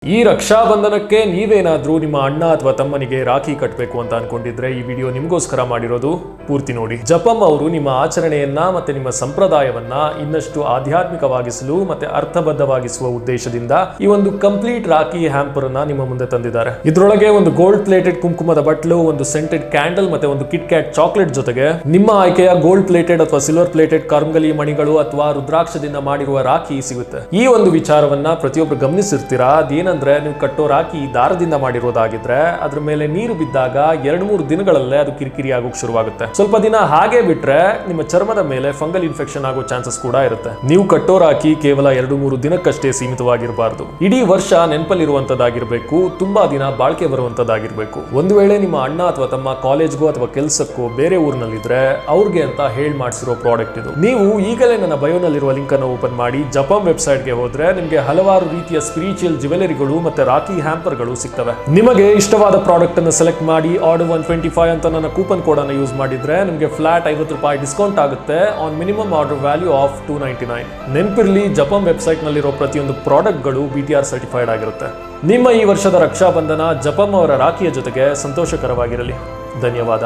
ಈ ರಕ್ಷಾಬಂಧನಕ್ಕೆ ನೀವೇನಾದ್ರೂ ನಿಮ್ಮ ಅಣ್ಣ ಅಥವಾ ತಮ್ಮನಿಗೆ ರಾಖಿ ಕಟ್ಟಬೇಕು ಅಂತ ಅನ್ಕೊಂಡಿದ್ರೆ ಈ ವಿಡಿಯೋ ನಿಮಗೋಸ್ಕರ ಮಾಡಿರೋದು. ಪೂರ್ತಿ ನೋಡಿ. ಜಪಂ ಅವರು ನಿಮ್ಮ ಆಚರಣೆಯನ್ನ ಮತ್ತೆ ನಿಮ್ಮ ಸಂಪ್ರದಾಯವನ್ನ ಇನ್ನಷ್ಟು ಆಧ್ಯಾತ್ಮಿಕವಾಗಿಸಲು ಮತ್ತೆ ಅರ್ಥಬದ್ಧವಾಗಿಸುವ ಉದ್ದೇಶದಿಂದ ಈ ಒಂದು ಕಂಪ್ಲೀಟ್ ರಾಖಿ ಹ್ಯಾಂಪರ್ ಅನ್ನ ನಿಮ್ಮ ಮುಂದೆ ತಂದಿದ್ದಾರೆ. ಇದರೊಳಗೆ ಒಂದು ಗೋಲ್ಡ್ ಪ್ಲೇಟೆಡ್ ಕುಂಕುಮದ ಬಟ್ಲು, ಒಂದು ಸೆಂಟೆಡ್ ಕ್ಯಾಂಡಲ್ ಮತ್ತೆ ಒಂದು ಕಿಟ್ ಕ್ಯಾಟ್ ಚಾಕ್ಲೇಟ್ ಜೊತೆಗೆ ನಿಮ್ಮ ಆಯ್ಕೆಯ ಗೋಲ್ಡ್ ಪ್ಲೇಟೆಡ್ ಅಥವಾ ಸಿಲ್ವರ್ ಪ್ಲೇಟೆಡ್ ಕರ್ಮಗಲಿ ಮಣಿಗಳು ಅಥವಾ ರುದ್ರಾಕ್ಷದಿಂದ ಮಾಡಿರುವ ರಾಖಿ ಸಿಗುತ್ತೆ. ಈ ಒಂದು ವಿಚಾರವನ್ನ ಪ್ರತಿಯೊಬ್ಬರು ಗಮನಿಸಿರ್ತೀರಾ. ಅದೇನಂದ್ರೆ ನೀವು ಕಟ್ಟೋ ರಾಖಿ ದಾರದಿಂದ ಮಾಡಿರೋದಾಗಿದ್ರೆ ಅದ್ರ ಮೇಲೆ ನೀರು ಬಿದ್ದಾಗ 2-3 ದಿನಗಳಲ್ಲೇ ಅದು ಕಿರಿಕಿರಿ ಆಗೋಕ್ ಶುರುವಾಗುತ್ತೆ. ಸ್ವಲ್ಪ ದಿನ ಹಾಗೆ ಬಿಟ್ರೆ ನಿಮ್ಮ ಚರ್ಮದ ಮೇಲೆ ಫಂಗಲ್ ಇನ್ಫೆಕ್ಷನ್ ಆಗೋ ಚಾನ್ಸಸ್ ಕೂಡ ಇರುತ್ತೆ. ನೀವು ಕಟ್ಟೋ ರಾಖಿ ಕೇವಲ 2-3 ದಿನಕ್ಕಷ್ಟೇ ಸೀಮಿತವಾಗಿರಬಾರ್ದು. ಇಡೀ ವರ್ಷ ನೆನಪಲ್ಲಿರುವಂತದ್ದಾಗಿರ್ಬೇಕು, ತುಂಬಾ ದಿನ ಬಾಳ್ಕೆ ಬರುವಂತದ್ದಾಗಿರ್ಬೇಕು. ಒಂದು ವೇಳೆ ನಿಮ್ಮ ಅಣ್ಣ ಅಥವಾ ತಮ್ಮ ಕಾಲೇಜ್ಗೋ ಅಥವಾ ಕೆಲಸಕ್ಕೋ ಬೇರೆ ಊರಿನಲ್ಲಿದ್ರೆ ಅವ್ರಿಗೆ ಅಂತ ಹೇಳಿ ಮಾಡಿಸಿರೋ ಪ್ರಾಡಕ್ಟ್ ಇದು. ನೀವು ಈಗಲೇ ನನ್ನ ಬಯೋನಲ್ಲಿರುವ ಲಿಂಕ್ ಅನ್ನು ಓಪನ್ ಮಾಡಿ ಜಪಂ ವೆಬ್ಸೈಟ್ಗೆ ಹೋದ್ರೆ ನಿಮಗೆ ಹಲವಾರು ರೀತಿಯ ಸ್ಪಿರಿಚುವಲ್ ಜ್ಯುವೆಲರಿಗಳು ಮತ್ತೆ ರಾಖಿ ಹ್ಯಾಂಪರ್ಗಳು ಸಿಗ್ತವೆ. ನಿಮಗೆ ಇಷ್ಟವಾದ ಪ್ರಾಡಕ್ಟ್ ಅನ್ನು ಸೆಲೆಕ್ಟ್ ಮಾಡಿ ಆರ್ಡರ್ 125 ಅಂತ ನನ್ನ ಕೂಪನ್ ಕೋಡ್ ಅನ್ನು ಯೂಸ್ ಮಾಡಿದ್ರೆ ನಿಮಗೆ ಫ್ಲಾಟ್ ₹50 ಡಿಸ್ಕೌಂಟ್ ಆಗುತ್ತೆ on minimum order value of $299. ನೆನಪಿರ್ಲಿ, ಜಪಂ ವೆಬ್ಸೈಟ್ ನಲ್ಲಿರೋ ಪ್ರತಿಯೊಂದು ಪ್ರಾಡಕ್ಟ್ ಗಳು BTR ಸರ್ಟಿಫೈಡ್ ಆಗಿರುತ್ತೆ. ನಿಮ್ಮ ಈ ವರ್ಷದ ರಕ್ಷಾಬಂಧನ ಜಪಂ ಅವರ ರಾಖಿಯ ಜೊತೆಗೆ ಸಂತೋಷಕರವಾಗಿರಲಿ. ಧನ್ಯವಾದ.